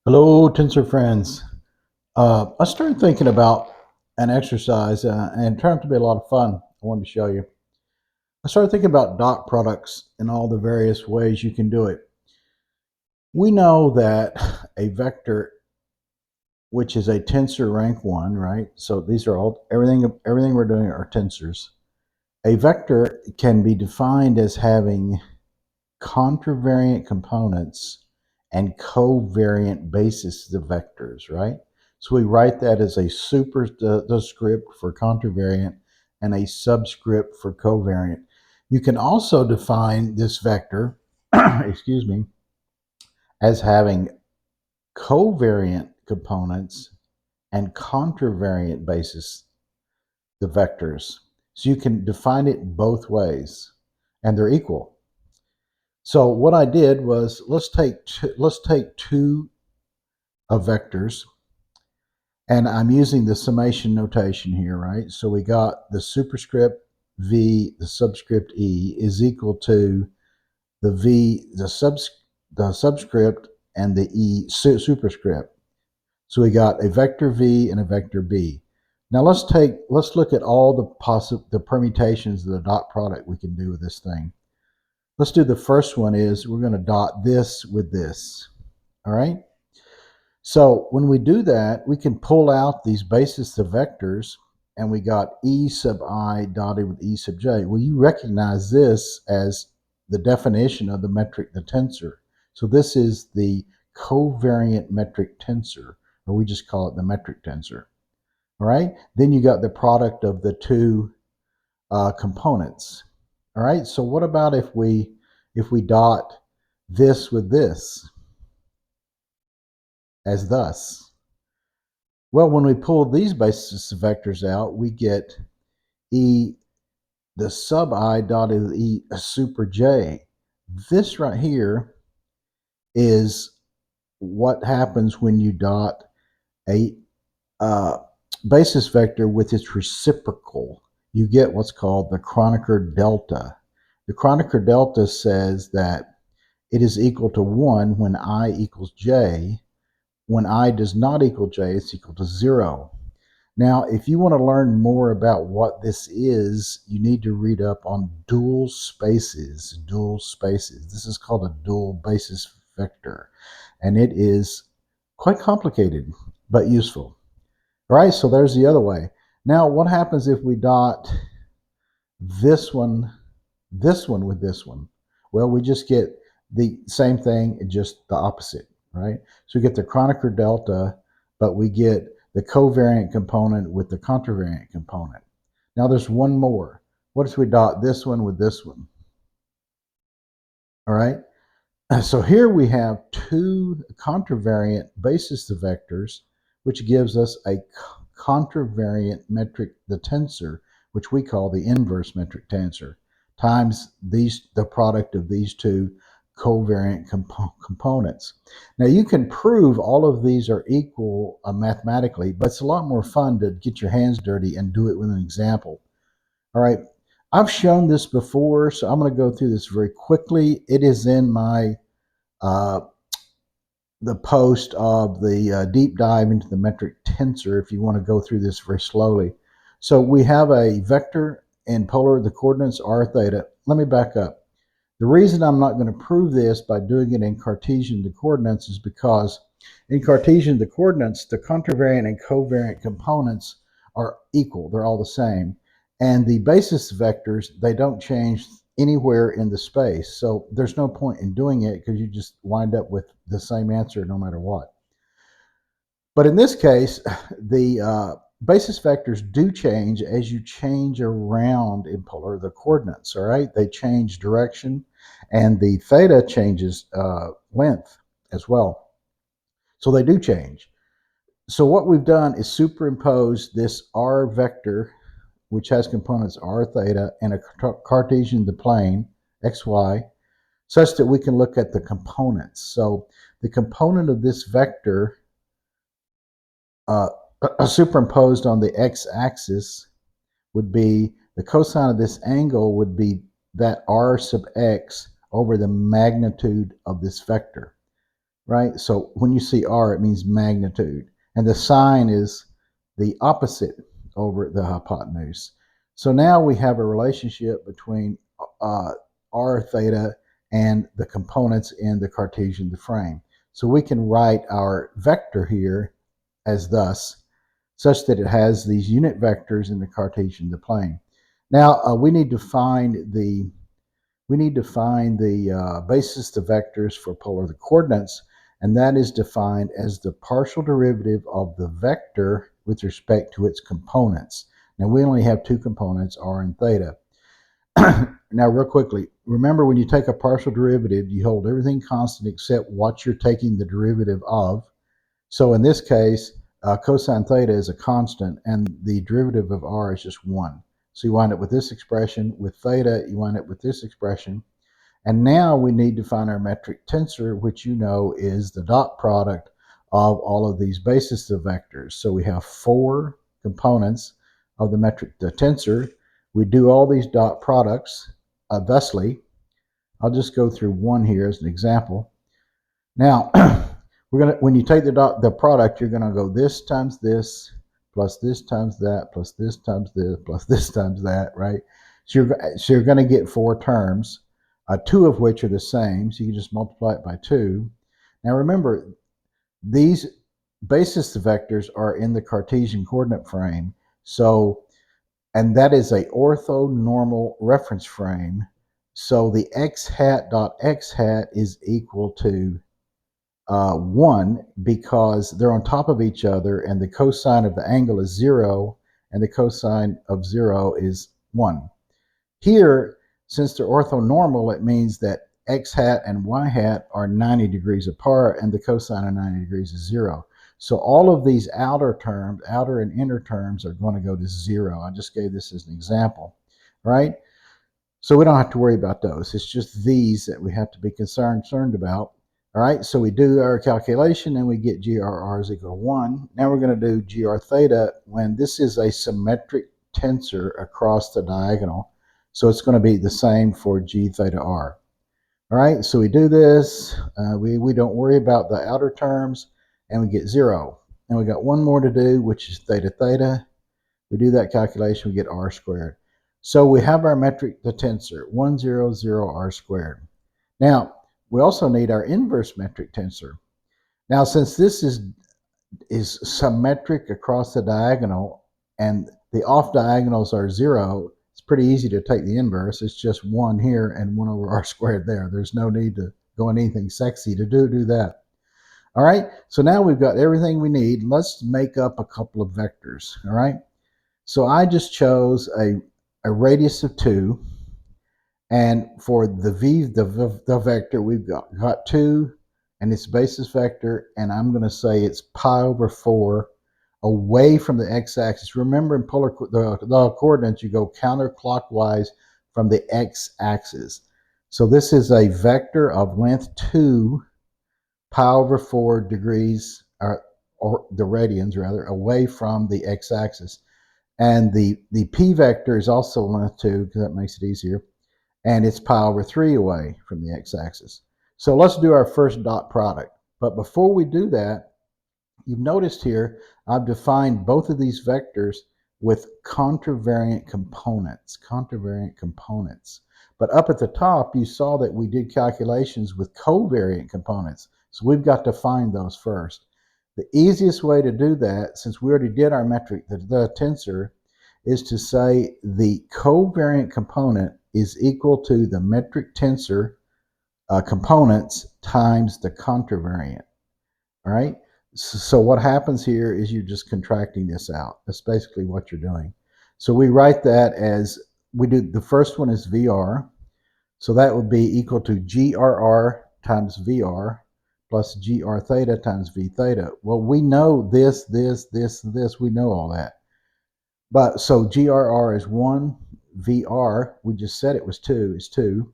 Hello, Tensor friends. I started thinking about an exercise and it turned out to be a lot of fun. I wanted to show you. I started thinking about dot products and all the various ways you can do it. We know that a vector, which is a tensor rank 1, right? So these are all everything we're doing are tensors. A vector can be defined as having contravariant components and covariant bases of vectors, right? So we write that as a superscript for contravariant and a subscript for covariant. You can also define this vector, excuse me, as having covariant components and contravariant bases, the vectors. So you can define it both ways, and they're equal. So what I did was let's take two of vectors, and I'm using the summation notation here, right? So we got the superscript v, the subscript e is equal to the v, the subscript, and the e superscript. So we got a vector v and a vector b. Now let's look at all the permutations of the dot product we can do with this thing. Let's do the first one is we're going to dot this with this. All right. So when we do that, we can pull out these basis of vectors, and we got E sub I dotted with E sub j. Well, you recognize this as the definition of the metric, the tensor. So this is the covariant metric tensor, or we just call it the metric tensor. All right. Then you got the product of the two components. All right. So what about if we dot this with this as thus? Well, when we pull these basis vectors out, we get e the sub I dotted with e super j. This right here is what happens when you dot a basis vector with its reciprocal. You get what's called the Kronecker delta. The Kronecker delta says that it is equal to 1 when I equals j. When I does not equal j, it's equal to 0. Now, if you want to learn more about what this is, you need to read up on dual spaces. Dual spaces. This is called a dual basis vector, and it is quite complicated, but useful. All right, so there's the other way. Now, what happens if we dot this one with this one? Well, we just get the same thing, just the opposite, right? So we get the Kronecker delta, but we get the covariant component with the contravariant component. Now there's one more. What if we dot this one with this one? All right. So here we have two contravariant basis of vectors, which gives us a contravariant metric, the tensor, which we call the inverse metric tensor, times the product of these two covariant components. Now you can prove all of these are equal mathematically, but it's a lot more fun to get your hands dirty and do it with an example. All right, I've shown this before, so I'm going to go through this very quickly. It is in my uh, the post of the deep dive into the metric tensor if you want to go through this very slowly. So we have a vector in polar, the coordinates are theta. Let me back up. The reason I'm not going to prove this by doing it in Cartesian the coordinates is because in Cartesian the coordinates, the contravariant and covariant components are equal. They're all the same. And the basis vectors, they don't change anywhere in the space. So there's no point in doing it because you just wind up with the same answer no matter what. But in this case, the basis vectors do change as you change around in polar the coordinates, all right? They change direction, and the theta changes length as well. So they do change. So what we've done is superimpose this r vector, which has components r theta, and a Cartesian the plane, xy, such that we can look at the components. So the component of this vector uh, superimposed on the x-axis would be the cosine of this angle would be that r sub x over the magnitude of this vector. right? So when you see r, it means magnitude. And the sine is the opposite over the hypotenuse. So now we have a relationship between r theta and the components in the Cartesian frame. So we can write our vector here as thus, such that it has these unit vectors in the Cartesian plane. Now we need to find the basis of vectors for polar coordinates, and that is defined as the partial derivative of the vector with respect to its components. Now we only have two components, r and theta. Now real quickly, remember when you take a partial derivative, you hold everything constant except what you're taking the derivative of. So in this case, cosine theta is a constant, and the derivative of r is just 1. So you wind up with this expression. With theta, you wind up with this expression. And now we need to find our metric tensor, which you know is the dot product of all of these basis of vectors. So we have 4 components of the tensor. We do all these dot products thusly. I'll just go through one here as an example. Now, when you take the product, you're gonna go this times this, plus this times that, plus this times this, plus this times that, right? So you're gonna get 4 terms, 2 of which are the same, so you can just multiply it by 2. Now remember, these basis vectors are in the Cartesian coordinate frame, and that is a orthonormal reference frame. So the x hat dot x hat is equal to 1 because they're on top of each other, and the cosine of the angle is 0 and the cosine of 0 is 1. Here, since they're orthonormal, it means that x hat and y hat are 90 degrees apart, and the cosine of 90 degrees is 0. So all of these outer terms, outer and inner terms, are going to go to 0. I just gave this as an example, right? So we don't have to worry about those. It's just these that we have to be concerned about. All right, so we do our calculation and we get GRR is equal to 1. Now we're going to do GR theta when this is a symmetric tensor across the diagonal. So it's going to be the same for G theta R. All right, so we do this. We don't worry about the outer terms, and we get 0. And we got one more to do, which is theta theta. We do that calculation, we get R squared. So we have our metric, the tensor, 100 R squared. Now, we also need our inverse metric tensor. Now, since this is symmetric across the diagonal and the off diagonals are 0, it's pretty easy to take the inverse. It's just 1 here and 1 over R squared there. There's no need to go in anything sexy to do that. All right, so now we've got everything we need. Let's make up a couple of vectors, all right? So I just chose a radius of 2. And for the vector, we've got 2 and its basis vector, and I'm going to say it's pi over 4 away from the x-axis. Remember, in the coordinates, you go counterclockwise from the x-axis. So this is a vector of length 2, pi over 4 degrees, or the radians rather, away from the x-axis. And the p vector is also length 2 because that makes it easier. And it's pi over 3 away from the x-axis. So let's do our first dot product. But before we do that, you've noticed here, I've defined both of these vectors with contravariant components, But up at the top, you saw that we did calculations with covariant components. So we've got to find those first. The easiest way to do that, since we already did our metric, the tensor, is to say the covariant component is equal to the metric tensor components times the contravariant. All right. So what happens here is you're just contracting this out. That's basically what you're doing. So we write that as we do. The first one is VR. So that would be equal to GRR times VR plus GR theta times V theta. Well, we know this. We know all that. But so GRR is 1, VR, we just said it was 2, is 2.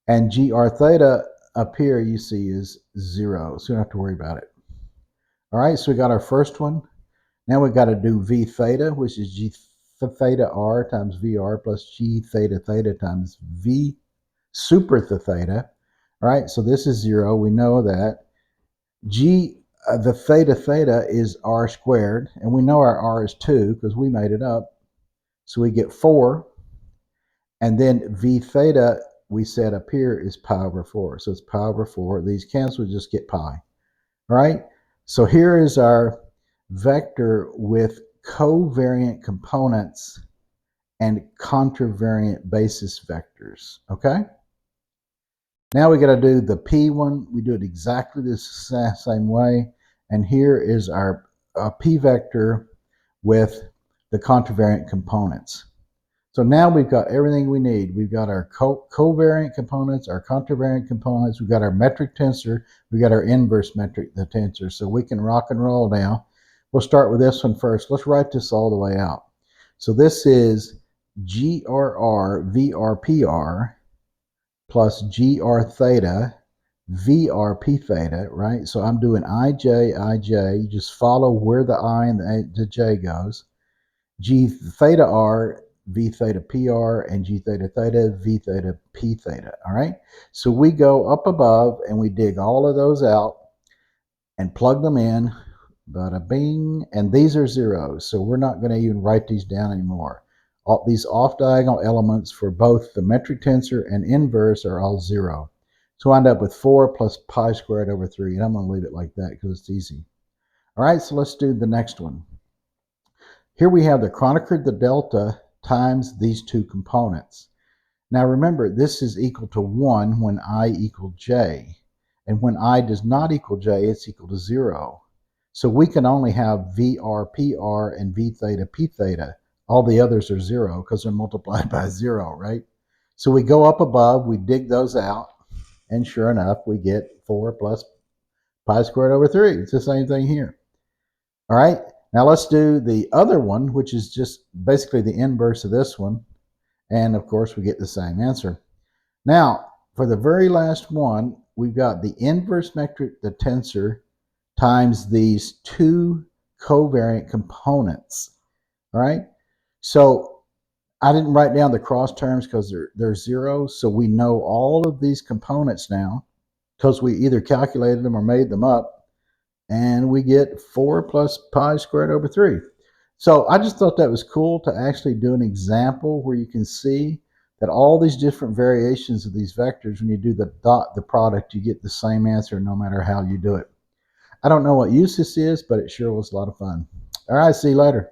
And GR theta up here you see is 0, so you don't have to worry about it. All right, so we got our first one. Now we got to do V theta, which is G theta R times VR plus G theta theta times V super theta. All right, so this is 0, we know that. The theta is r squared, and we know our r is 2 because we made it up. So we get 4, and then v theta we said up here is pi over 4. So it's pi over 4. These cancel, just get pi. All right? So here is our vector with covariant components and contravariant basis vectors. Okay? Now we got to do the P one. We do it exactly the same way. And here is our P vector with the contravariant components. So now we've got everything we need. We've got our covariant components, our contravariant components. We've got our metric tensor. We've got our inverse metric the tensor. So we can rock and roll now. We'll start with this one first. Let's write this all the way out. So this is GRR VRPR plus GR theta VRP theta, right? So I'm doing IJ. You just follow where the I and the J goes. G theta R, V theta PR, and G theta theta, V theta P theta, all right? So we go up above and we dig all of those out and plug them in, bada bing, and these are zeros. So we're not gonna even write these down anymore. All these off diagonal elements for both the metric tensor and inverse are all 0. So I end up with 4 plus pi squared over 3, and I'm going to leave it like that because it's easy. All right, so let's do the next one. Here we have the Kronecker, the delta, times these two components. Now remember, this is equal to 1 when I equal j. And when I does not equal j, it's equal to 0. So we can only have VR, PR, and V theta, P theta. All the others are 0 because they're multiplied by 0, right? So we go up above, we dig those out, and sure enough, we get 4 plus pi squared over 3. It's the same thing here. All right, now let's do the other one, which is just basically the inverse of this one. And of course, we get the same answer. Now, for the very last one, we've got the inverse metric, the tensor, times these two covariant components. All right, so I didn't write down the cross terms because they're zeros, so we know all of these components now because we either calculated them or made them up, and we get 4 plus pi squared over 3. So I just thought that was cool to actually do an example where you can see that all these different variations of these vectors, when you do the product, you get the same answer no matter how you do it. I don't know what use this is, but it sure was a lot of fun. All right, see you later.